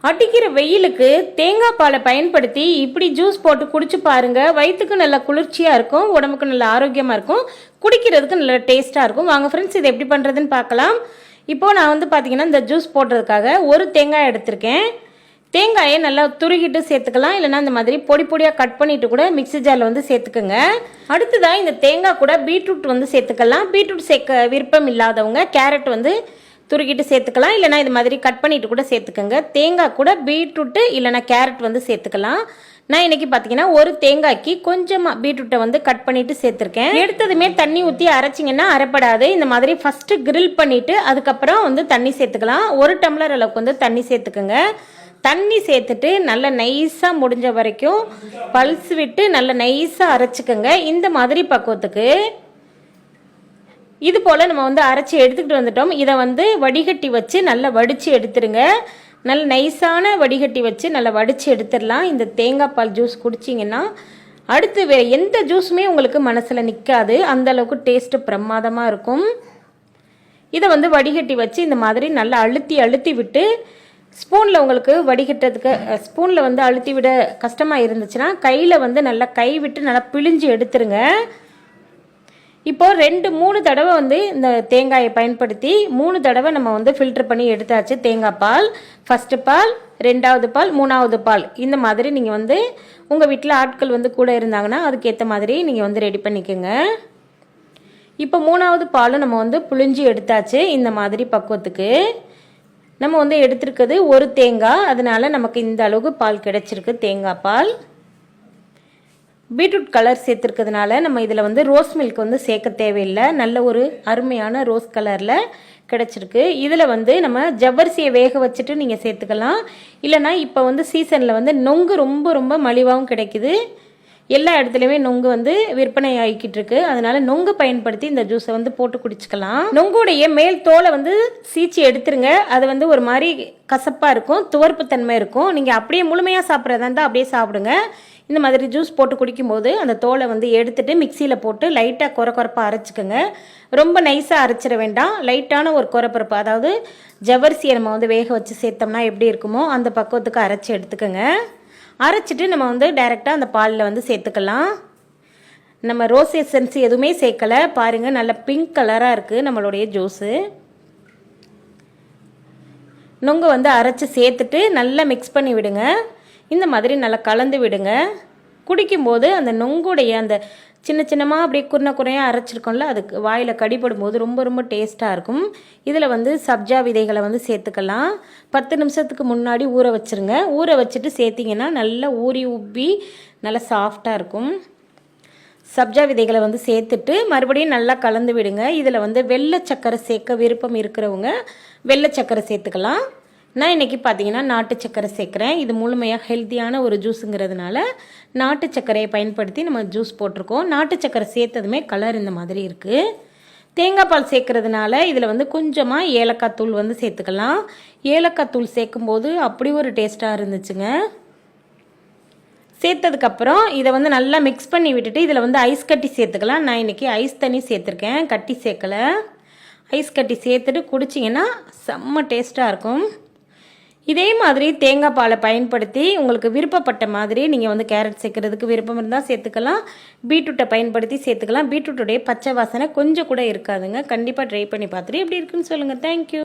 அடிக்கிற வெயிலுக்கு தேங்காய் பாலை பயன்படுத்தி இப்படி ஜூஸ் போட்டு குடிச்சு பாருங்க. வயிற்றுக்கு நல்லா குளிர்ச்சியாக இருக்கும், உடம்புக்கு நல்ல ஆரோக்கியமாக இருக்கும், குடிக்கிறதுக்கு நல்ல டேஸ்ட்டாக இருக்கும். வாங்க ஃப்ரெண்ட்ஸ், இதை எப்படி பண்ணுறதுன்னு பார்க்கலாம். இப்போது நான் வந்து பார்த்தீங்கன்னா இந்த ஜூஸ் போடுறதுக்காக ஒரு தேங்காய் எடுத்திருக்கேன். தேங்காயை நல்லா துருகிட்டு சேர்த்துக்கலாம், இல்லைனா இந்த மாதிரி பொடி பொடியாக கட் பண்ணிட்டு கூட மிக்ஸி ஜாரில் வந்து சேர்த்துக்கோங்க. அடுத்ததாக இந்த தேங்காய் கூட பீட்ரூட் வந்து சேர்த்துக்கலாம். பீட்ரூட் சேர்க்க விருப்பம் இல்லாதவங்க கேரட் வந்து துருக்கிட்டு சேர்த்துக்கலாம், இல்லைனா இது மாதிரி கட் பண்ணிட்டு கூட சேர்த்துக்கோங்க. தேங்காய் கூட பீட்ரூட்டு இல்லைனா கேரட் வந்து சேர்த்துக்கலாம். நான் இன்னைக்கு பார்த்தீங்கன்னா ஒரு தேங்காய்க்கு கொஞ்சமாக பீட்ரூட்டை வந்து கட் பண்ணிட்டு சேர்த்துருக்கேன். எடுத்ததுமே தண்ணி ஊற்றி அரைச்சிங்கன்னா அரைப்படாது. இந்த மாதிரி ஃபஸ்ட்டு கிரில் பண்ணிவிட்டு அதுக்கப்புறம் வந்து தண்ணி சேர்த்துக்கலாம். ஒரு டம்ளர் அளவுக்கு வந்து தண்ணி சேர்த்துக்கோங்க. தண்ணி சேர்த்துட்டு நல்லா நைஸாக முடிஞ்ச வரைக்கும் பல்ஸ் விட்டு நல்லா நைஸாக அரைச்சிக்கோங்க. இந்த மாதிரி பக்குவத்துக்கு இது போல் நம்ம வந்து அரைச்சி எடுத்துக்கிட்டு வந்துட்டோம். இதை வந்து வடிகட்டி வச்சு நல்லா வடித்து எடுத்துருங்க. நல்ல நைஸான வடிகட்டி வச்சு நல்லா வடித்து எடுத்துடலாம். இந்த தேங்காய் பால் ஜூஸ் குடிச்சிங்கன்னா அடுத்து வேறு எந்த ஜூஸுமே உங்களுக்கு மனசில் நிற்காது, அந்தளவுக்கு டேஸ்ட்டு பிரமாதமாக இருக்கும். இதை வந்து வடிகட்டி வச்சு இந்த மாதிரி நல்லா அழுத்தி அழுத்தி விட்டு ஸ்பூனில் உங்களுக்கு வடிகட்டுறதுக்கு ஸ்பூனில் வந்து அழுத்தி விட கஷ்டமாக இருந்துச்சுன்னா கையில் வந்து நல்லா கை விட்டு நல்லா பிழிஞ்சு எடுத்துருங்க. இப்போது 2-3 தடவை வந்து இந்த தேங்காயை பயன்படுத்தி 3 தடவை நம்ம வந்து ஃபில்டர் பண்ணி எடுத்தாச்சு தேங்காய் பால். ஃபஸ்ட்டு பால், 2வது பால், 3வது பால். இந்த மாதிரி நீங்கள் வந்து உங்கள் வீட்டில் ஆட்கள் வந்து கூட இருந்தாங்கன்னா அதுக்கேற்ற மாதிரி நீங்கள் வந்து ரெடி பண்ணிக்கோங்க. இப்போ 3வது பாலும் நம்ம வந்து புழிஞ்சு எடுத்தாச்சு. இந்த மாதிரி பக்குவத்துக்கு நம்ம வந்து எடுத்துருக்குது ஒரு தேங்காய், அதனால நமக்கு இந்த அளவுக்கு பால் கிடச்சிருக்கு தேங்காய் பால். பீட்ரூட் கலர் சேர்த்துருக்கிறதுனால நம்ம இதில் வந்து ரோஸ் மில்க் வந்து சேர்க்க தேவையில்லை. நல்ல ஒரு அருமையான ரோஸ் கலரில் கிடச்சிருக்கு. இதில் வந்து நம்ம ஜவ்வரிசியை வேக வச்சுட்டு நீங்கள் சேர்த்துக்கலாம். இல்லைனா இப்போ வந்து சீசனில் வந்து நொங்கு ரொம்ப ரொம்ப மலிவாகவும் கிடைக்குது. எல்லா இடத்துலையுமே நொங்கு வந்து விற்பனை ஆகிக்கிட்டு இருக்கு. அதனால நொங்கு பயன்படுத்தி இந்த ஜூஸை வந்து போட்டு குடிச்சுக்கலாம். நொங்குடைய மேல் தோலை வந்து சீச்சி எடுத்துருங்க. அது வந்து ஒரு மாதிரி கசப்பாக இருக்கும், துவர்ப்பு தன்மை இருக்கும். நீங்கள் அப்படியே முழுமையாக சாப்பிட்றதா இருந்தால் அப்படியே சாப்பிடுங்க. இந்த மாதிரி ஜூஸ் போட்டு குடிக்கும்போது அந்த தோலை வந்து எடுத்துட்டு மிக்சியில் போட்டு லைட்டாக குறப்பாக அரைச்சிக்கோங்க. ரொம்ப நைஸாக அரைச்சிட வேண்டாம். லைட்டான ஒரு குறப்பரப்பு, அதாவது ஜவ்வரிசியை நம்ம வந்து வேக வச்சு சேர்த்தோம்னா எப்படி இருக்குமோ அந்த பக்குவத்துக்கு அரைச்சி எடுத்துக்கோங்க. அரைச்சிட்டு நம்ம வந்து டைரெக்டாக அந்த பாலில் வந்து சேர்த்துக்கலாம். நம்ம ரோஸ் எசன்ஸ் எதுவுமே சேர்க்கலை. பாருங்கள், நல்ல பிங்க் கலராக இருக்குது நம்மளுடைய ஜூஸு. நொங்கு வந்து அரைச்சி சேர்த்துட்டு நல்லா மிக்ஸ் பண்ணி விடுங்க. இந்த மாதிரி நல்லா கலந்து விடுங்க. குடிக்கும்போது அந்த நொங்குடைய அந்த சின்ன சின்னமாக அப்படியே குறையாக அரைச்சிருக்கோம்ல, அதுக்கு வாயில் கடிப்படும் போது ரொம்ப ரொம்ப டேஸ்ட்டாக இருக்கும். இதில் வந்து சப்ஜா விதைகளை வந்து சேர்த்துக்கலாம். 10 நிமிஷத்துக்கு முன்னாடி ஊற வச்சுருங்க. ஊற வச்சுட்டு சேர்த்திங்கன்னா நல்லா ஊறி உப்பி நல்லா சாஃப்டாக இருக்கும். சப்ஜா விதைகளை வந்து சேர்த்துட்டு மறுபடியும் நல்லா கலந்து விடுங்க. இதில் வந்து வெள்ளை சக்கரை சேர்க்க விருப்பம் இருக்கிறவங்க வெள்ளை சக்கரை சேர்த்துக்கலாம். நான் இன்றைக்கி பார்த்தீங்கன்னா நாட்டு சக்கரை சேர்க்குறேன். இது முழுமையாக ஹெல்த்தியான ஒரு ஜூஸுங்கிறதுனால நாட்டு சக்கரையை பயன்படுத்தி நம்ம ஜூஸ் போட்டிருக்கோம். நாட்டு சக்கரை சேர்த்ததுமே கலர் இந்த மாதிரி இருக்குது. தேங்காய் பால் சேர்க்கறதுனால இதில் வந்து கொஞ்சமாக ஏலக்காய் தூள் வந்து சேர்த்துக்கலாம். ஏலக்காய் தூள் சேர்க்கும்போது அப்படி ஒரு டேஸ்ட்டாக இருந்துச்சுங்க. சேர்த்ததுக்கப்புறம் இதை வந்து நல்லா மிக்ஸ் பண்ணி விட்டுட்டு இதில் வந்து ஐஸ் கட்டி சேர்த்துக்கலாம். நான் இன்றைக்கி ஐஸ் தண்ணி சேர்த்துருக்கேன், கட்டி சேர்க்கலை. ஐஸ் கட்டி சேர்த்துட்டு குடிச்சிங்கன்னா செம்ம டேஸ்ட்டாக இருக்கும். இதே மாதிரி தேங்காய் பாலை பயன்படுத்தி உங்களுக்கு விருப்பப்பட்ட மாதிரி நீங்கள் வந்து கேரட் சேர்க்கறதுக்கு விருப்பம் இருந்தால் சேர்த்துக்கலாம். பீட்ரூட்டை பயன்படுத்தி சேர்த்துக்கலாம். பீட்ரூட்டுடைய பச்சை வாசனை கொஞ்சம் கூட இருக்காதுங்க. கண்டிப்பாக ட்ரை பண்ணி பார்த்துட்டு எப்படி இருக்குன்னு சொல்லுங்கள். தேங்க்யூ.